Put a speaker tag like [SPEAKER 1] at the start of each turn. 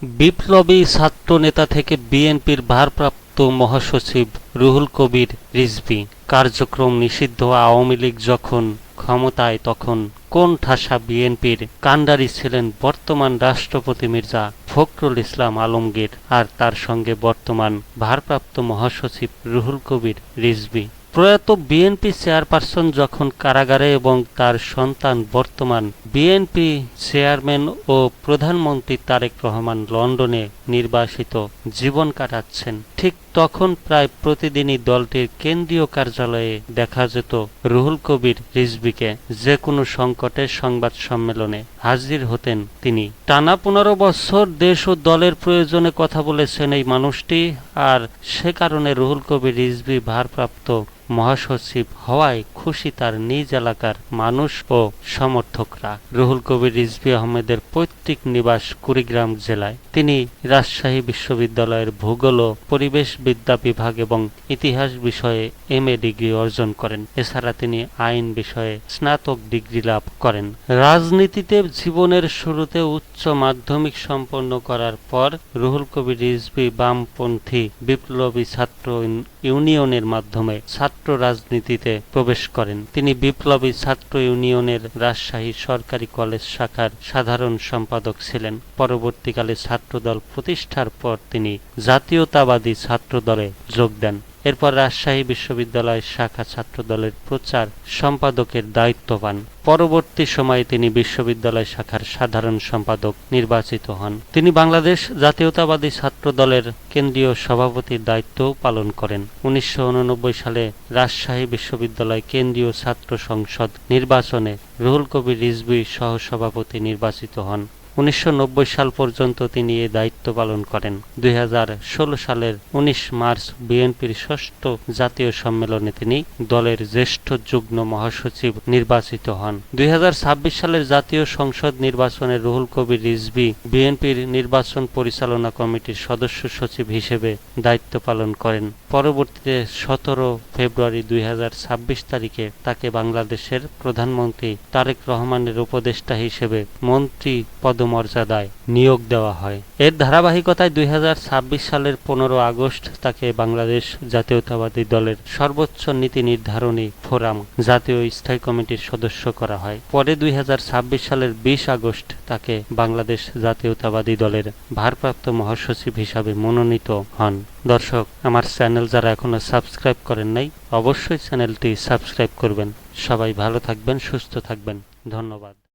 [SPEAKER 1] বিপ্লবী ছাত্র নেতা থেকে বিএনপির ভারপ্রাপ্ত মহাসচিব রুহুল কবির রিজভী কার্যক্রম নিষিদ্ধ। আওয়ামী লীগ যখন ক্ষমতায় তখন কোণঠাসা বিএনপির কাণ্ডারি ছিলেন বর্তমান রাষ্ট্রপতি মির্জা ফখরুল ইসলাম আলমগীর আর তার সঙ্গে বর্তমান ভারপ্রাপ্ত মহাসচিব রুহুল কবির রিজভী। প্রয়াত বিএনপি চেয়ারপারসন যখন কারাগারে এবং তার সন্তান বর্তমান বিএনপি চেয়ারম্যান ও প্রধানমন্ত্রী তারেক রহমান লন্ডনে নির্বাসিত জীবন কাটাচ্ছেন, ঠিক তখন প্রায় প্রতিদিনই দলটির কেন্দ্রীয় কার্যালয়ে দেখা যেত রুহুল কবির রিজভীকে। যে কোনো সংকটের সংবাদ সম্মেলনে হাজির হতেন তিনি। টানা 15 বছর দেশ ও দলের প্রয়োজনে কথা বলেছেন এই মানুষটি, আর সে কারণে রুহুল কবির রিজভী ভারপ্রাপ্ত মহাসচিব হওয়ায় খুশি তার নিজ এলাকার মানুষ ও সমর্থকরা। রুহুল কবির রিজভী আহমেদের পৈতৃক নিবাস কুড়িগ্রাম জেলায়। তিনি রাজশাহী বিশ্ববিদ্যালয়ের ভূগোল ও পরিবেশ বিদ্যা বিভাগ এবং ইতিহাস বিষয়ে MA ডিগ্রি অর্জন করেন। এছাড়া তিনি আইন বিষয়ে স্নাতক ডিগ্রি লাভ করেন। রাজনীতিতে জীবনের শুরুতে উচ্চ মাধ্যমিক সম্পন্ন করার পর রুহুল কবির রিজভী বামপন্থী বিপ্লবী ছাত্র ইউনিয়নের মাধ্যমে ছাত্র রাজনীতিতে প্রবেশ করেন। তিনি বিপ্লবী ছাত্র ইউনিয়নের রাজশাহী সরকারি কলেজ শাখার সাধারণ সম্পাদক ছিলেন। পরবর্তীকালে ছাত্রদল প্রতিষ্ঠার পর তিনি জাতীয়তাবাদী ছাত্রদলে যোগ দেন। এরপর রাজশাহী বিশ্ববিদ্যালয় শাখা ছাত্রদলের প্রচার সম্পাদকের দায়িত্ব পান। পরবর্তী সময়ে তিনি বিশ্ববিদ্যালয় শাখার সাধারণ সম্পাদক নির্বাচিত হন। তিনি বাংলাদেশ জাতীয়তাবাদী ছাত্রদলের কেন্দ্রীয় সভাপতির দায়িত্বও পালন করেন। 1989 সালে রাজশাহী বিশ্ববিদ্যালয় কেন্দ্রীয় ছাত্র সংসদ নির্বাচনে রুহুল কবির রিজভী সহসভাপতি নির্বাচিত হন। 1990 সাল পর্যন্ত তিনি এই দায়িত্ব পালন করেন। 2016 সালের 19 মার্চ বিএনপির ষষ্ঠ জাতীয় সম্মেলনে তিনি দলের জ্যেষ্ঠ যুগ্ম মহাসচিব নির্বাচিত হন। 2026 সালের জাতীয় সংসদ নির্বাচনে রুহুল কবির রিজভী বিএনপির নির্বাচন পরিচালনা কমিটির সদস্য সচিব হিসেবে দায়িত্ব পালন করেন। পরবর্তীতে 17 ফেব্রুয়ারি 2026 তারিখে তাকে বাংলাদেশের প্রধানমন্ত্রী তারেক রহমানের উপদেষ্টা হিসেবে মন্ত্রী পদমর্যাদায় নিয়োগ দেওয়া হয়। এর ধারাবাহিকতায় 2026 সালের 15 আগস্ট তাকে বাংলাদেশ জাতীয়তাবাদী দলের সর্বোচ্চ নীতি নির্ধারণী ফোরাম জাতীয় স্থায়ী কমিটির সদস্য করা হয়। পরে 2026 সালের 20 আগস্ট তাকে বাংলাদেশ জাতীয়তাবাদী দলের ভারপ্রাপ্ত মহাসচিব হিসাবে মনোনীত হন। দর্শক, আমার চ্যানেল যারা এখনো সাবস্ক্রাইব করেন নাই, অবশ্যই চ্যানেলটি সাবস্ক্রাইব করবেন। সবাই ভালো থাকবেন, সুস্থ থাকবেন। ধন্যবাদ।